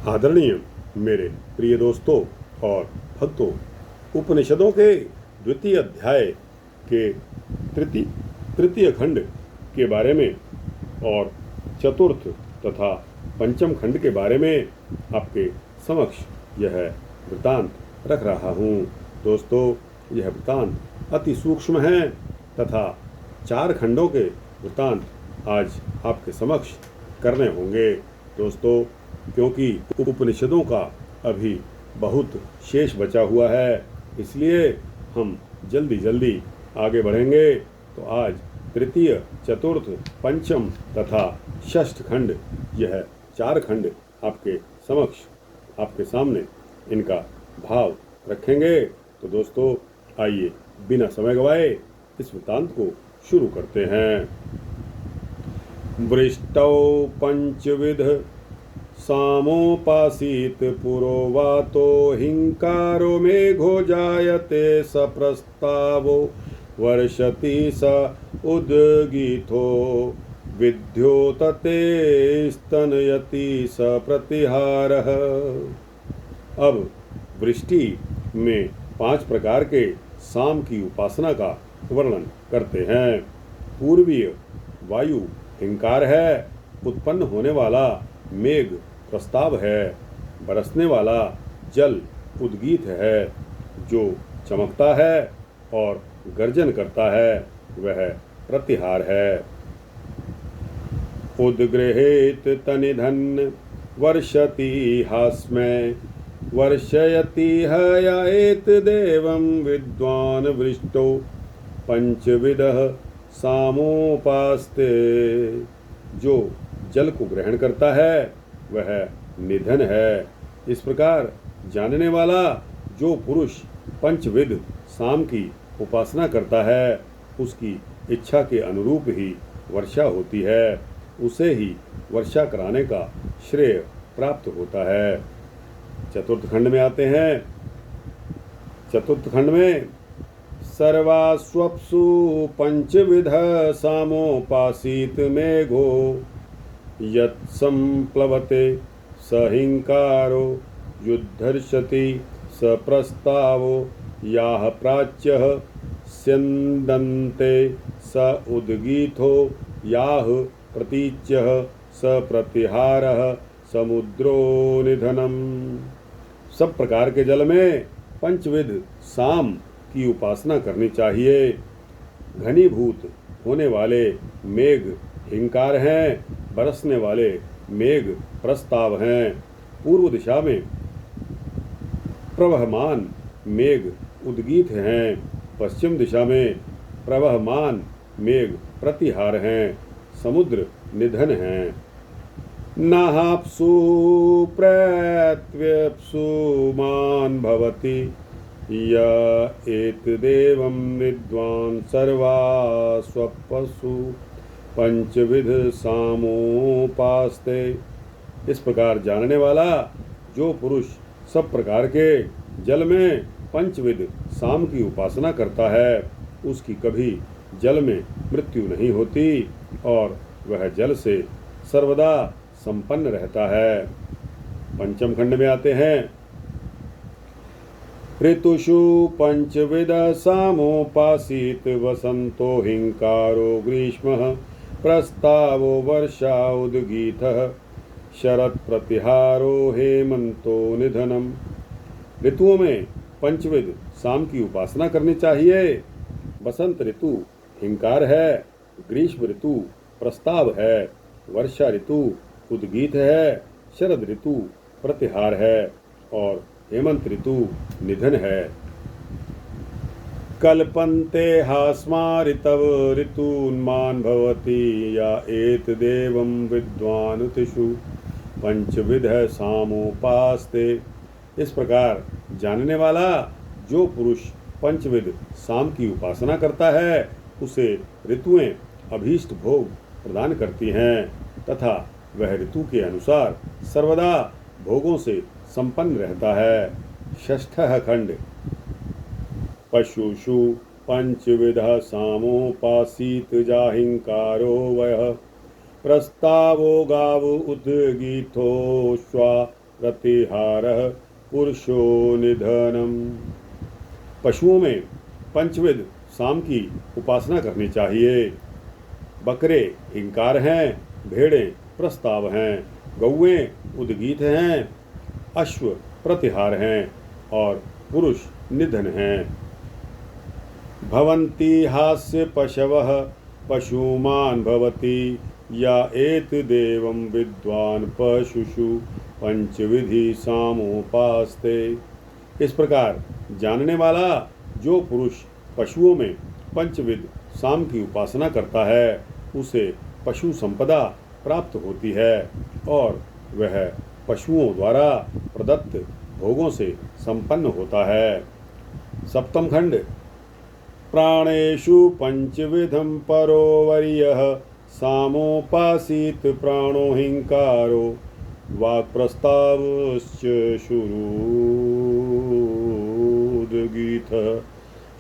आदरणीय मेरे प्रिय दोस्तों और भक्तों, उपनिषदों के द्वितीय अध्याय के तृतीय खंड के बारे में और चतुर्थ तथा पंचम खंड के बारे में आपके समक्ष यह वृत्तांत रख रहा हूँ। दोस्तों, यह वृत्तांत अति सूक्ष्म है तथा 4 खंडों के वृत्तांत आज आपके समक्ष करने होंगे। दोस्तों, क्योंकि उपनिषदों का अभी बहुत शेष बचा हुआ है, इसलिए हम जल्दी आगे बढ़ेंगे। तो आज तृतीय, चतुर्थ, पंचम तथा षष्ठ खंड, यह 4 खंड आपके समक्ष, आपके सामने इनका भाव रखेंगे। तो दोस्तों, आइए बिना समय गवाए इस वृत्तांत को शुरू करते हैं। वृष्टौ पंचविध सामोपासीत पुरोवातो हिंकारो मेघो जायते सप्रस्तावो वर्षति स उद्गीथो विद्योतते स्तनयति स प्रतिहारः। अब वृष्टि में 5 प्रकार के साम की उपासना का वर्णन करते हैं। पूर्वीय वायु हिंकार है, उत्पन्न होने वाला मेघ प्रस्ताव है, बरसने वाला जल उद्गीत है, जो चमकता है और गर्जन करता है वह प्रतिहार है। उद्गृहेत तनिधन वर्षति हास्मै वर्षयति हयाएत देवं विद्वान वृष्टो पंचविदः सामोपास्ते। जो जल को ग्रहण करता है वह निधन है। इस प्रकार जानने वाला जो पुरुष पंचविध साम की उपासना करता है, उसकी इच्छा के अनुरूप ही वर्षा होती है, उसे ही वर्षा कराने का श्रेय प्राप्त होता है। चतुर्थ खंड में आते हैं। चतुर्थ खंड में सर्वास्वप्सु पंचविध सामोपासीत मेघो यत्संप्लवते सहिंकारो युद्धर्षति सप्रस्तावो याह प्राच्यः स्यन्दन्ते स उद्गीथो याह प्रतीच्यः स प्रतिहारः समुद्रो निधनम्। सब प्रकार के जल में पंचविध साम की उपासना करनी चाहिए। घनीभूत होने वाले मेघ हिंकार हैं, बरसने वाले मेघ प्रस्ताव हैं। पूर्व दिशा में प्रवहमान मेघ उद्गीत हैं, पश्चिम दिशा में प्रवहमान मेघ प्रतिहार हैं, समुद्र निधन हैं। नाहाप्सु प्रत्यप्सु मान भवति य एतदेवं विद्वान् सर्वास्वप्सु पंचविध सामोपास्ते। इस प्रकार जानने वाला जो पुरुष सब प्रकार के जल में पंचविध साम की उपासना करता है, उसकी कभी जल में मृत्यु नहीं होती और वह जल से सर्वदा संपन्न रहता है। पंचम खंड में आते हैं। ऋतुषु पंचविध सामोपासीत वसंतो हिंकारो ग्रीष्मः प्रस्तावो वर्षा उद्गीतः शरत् प्रतिहारो हेमंतो निधनम्। ऋतुओं में पंचविध साम की उपासना करनी चाहिए। बसंत ऋतु हिंकार है, ग्रीष्म ऋतु प्रस्ताव है, वर्षा ऋतु उद्गीत है, शरद ऋतु प्रतिहार है और हेमंत ऋतु निधन है। कल्पन्ते हास्मा ऋतव ऋतून्मान भवति या एत देवं विद्वानुतिषु पंचविध सामोपास्ते। इस प्रकार जानने वाला जो पुरुष पंचविध साम की उपासना करता है, उसे ऋतुएं अभीष्ट भोग प्रदान करती हैं तथा वह ऋतु के अनुसार सर्वदा भोगों से संपन्न रहता है। षष्ठः खंड। पशुषु पंचविध सामोपासीत जाहिंकारो वयः प्रस्तावो गाव उद्गीथो श्वा प्रतिहारः पुरुषो निधनम। पशुओं में पंचविध साम की उपासना करनी चाहिए। बकरे हिंकार हैं, भेड़ें प्रस्ताव हैं, गौएं उद्गीत हैं, अश्व प्रतिहार हैं और पुरुष निधन हैं। भवन्ति हास्य पशवः पशुमान् भवति या एत देवं विद्वान् पशुषु पंचविधि सामोपास्ते। इस प्रकार जानने वाला जो पुरुष पशुओं में पंचविध साम की उपासना करता है उसे पशु संपदा प्राप्त होती है और वह पशुओं द्वारा प्रदत्त भोगों से संपन्न होता है। सप्तम खंड। प्राणेषु पंचविधं परो वर्यः सामोपासीत प्राणो हिंकारो वाक् प्रस्तावश्च शुरुद्गीतः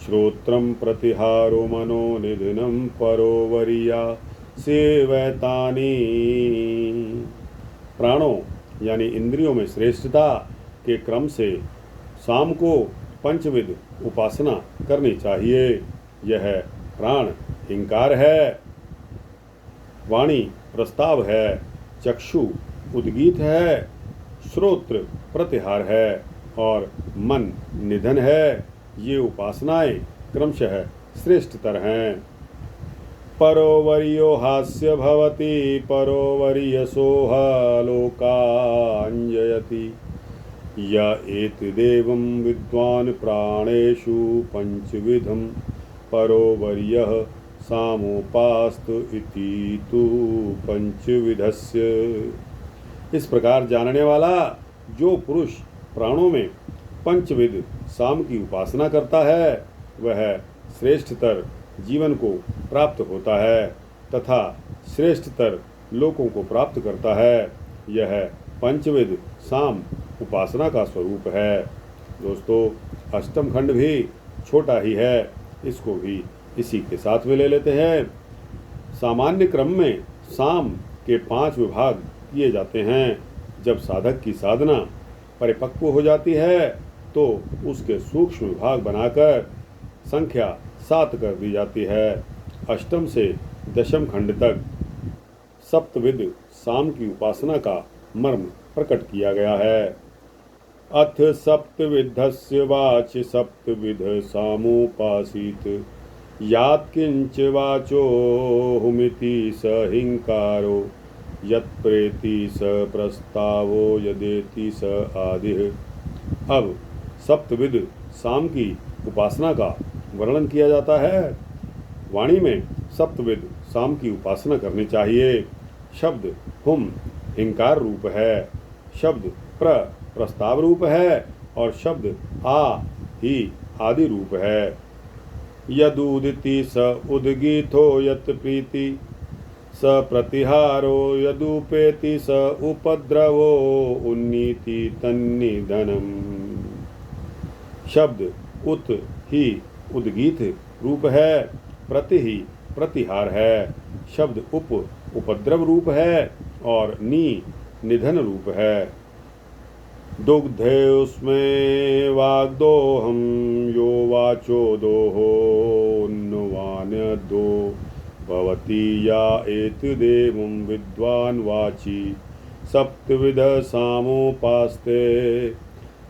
श्रोत्रं प्रतिहारो मनो निधनं परो वर्या सेवैतानि। प्राणों यानी इंद्रियों में श्रेष्ठता के क्रम से साम को पंचविध उपासना करनी चाहिए। यह प्राण हिंकार है, वाणी प्रस्ताव है, चक्षु उद्गीत है, श्रोत्र प्रतिहार है और मन निधन है। ये उपासनाएं क्रमशः श्रेष्ठतर हैं। परोवर्यो हास्य भवति परोवर्यसोह लोकाञ्जयति य एतदेवं विद्वान् प्राणेषु पंचविधं परोवर्यः सामोपास्त इति तु पंचविधस्य। इस प्रकार जानने वाला जो पुरुष प्राणों में पंचविध साम की उपासना करता है वह श्रेष्ठतर जीवन को प्राप्त होता है तथा श्रेष्ठतर लोकों को प्राप्त करता है। यह पंचविध साम उपासना का स्वरूप है। दोस्तों अष्टम खंड भी छोटा ही है, इसको भी इसी के साथ में ले लेते हैं। सामान्य क्रम में साम के 5 विभाग किए जाते हैं। जब साधक की साधना परिपक्व हो जाती है तो उसके सूक्ष्म विभाग बनाकर संख्या 7 कर दी जाती है। अष्टम से दशम खंड तक सप्तविध साम की उपासना का मर्म प्रकट किया गया है। अथ सप्तविधस्य वाच सप्तविध सामोपासीत यात्किंच वाचो हुमिति स हिंकारो यत्प्रेति स प्रस्तावो यदेति स आदिः। अब सप्तविध साम की उपासना का वर्णन किया जाता है। वाणी में सप्तविध साम की उपासना करनी चाहिए। शब्द हुम हिंकार रूप है, शब्द प्रस्ताव रूप है और शब्द आ ही आदि रूप है। यदुदिति स उद्गीतो यत् प्रीति स प्रतिहारो यदुपेति स उपद्रवो उन्नीति तन्निधनम्। शब्द उत ही उद्गीत रूप है, प्रति ही प्रतिहार है, शब्द उपद्रव रूप है और नी निधन रूप है। दुग्धेऽस्मै वाग्दोहं यो वाचो दोहोन्वान्यदो भवति या एतदेवं विद्वान् वाची सप्तविध सामोपास्ते।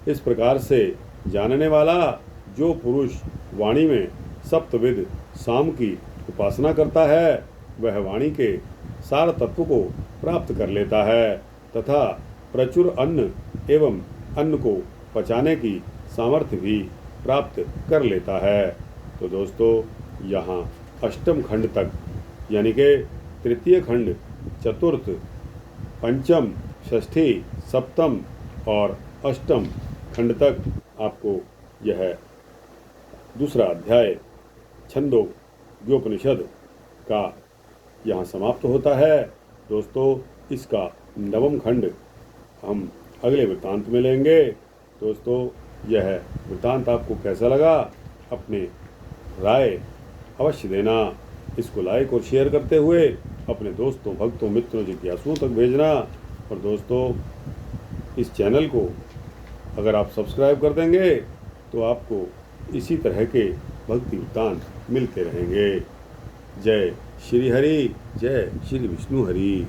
इस प्रकार से जानने वाला जो पुरुष वाणी में सप्तविध साम की उपासना करता है वह वाणी के सार तत्व को प्राप्त कर लेता है तथा प्रचुर अन्न एवं अन्न को पचाने की सामर्थ्य भी प्राप्त कर लेता है। तो दोस्तों यहाँ अष्टम खंड तक यानी कि तृतीय खंड, चतुर्थ, पंचम, षष्ठी, सप्तम और अष्टम खंड तक आपको यह दूसरा अध्याय छंदोग्योपनिषद का यहाँ समाप्त होता है। दोस्तों इसका 9वां खंड हम अगले वृत्तांत में लेंगे। दोस्तों यह वृत्तांत आपको कैसा लगा अपने राय अवश्य देना। इसको लाइक और शेयर करते हुए अपने दोस्तों, भक्तों, मित्रों, जिज्ञासुओं तक भेजना। और दोस्तों इस चैनल को अगर आप सब्सक्राइब कर देंगे तो आपको इसी तरह के भक्ति उद्यान मिलते रहेंगे। जय श्री हरि, जय श्री विष्णु हरि।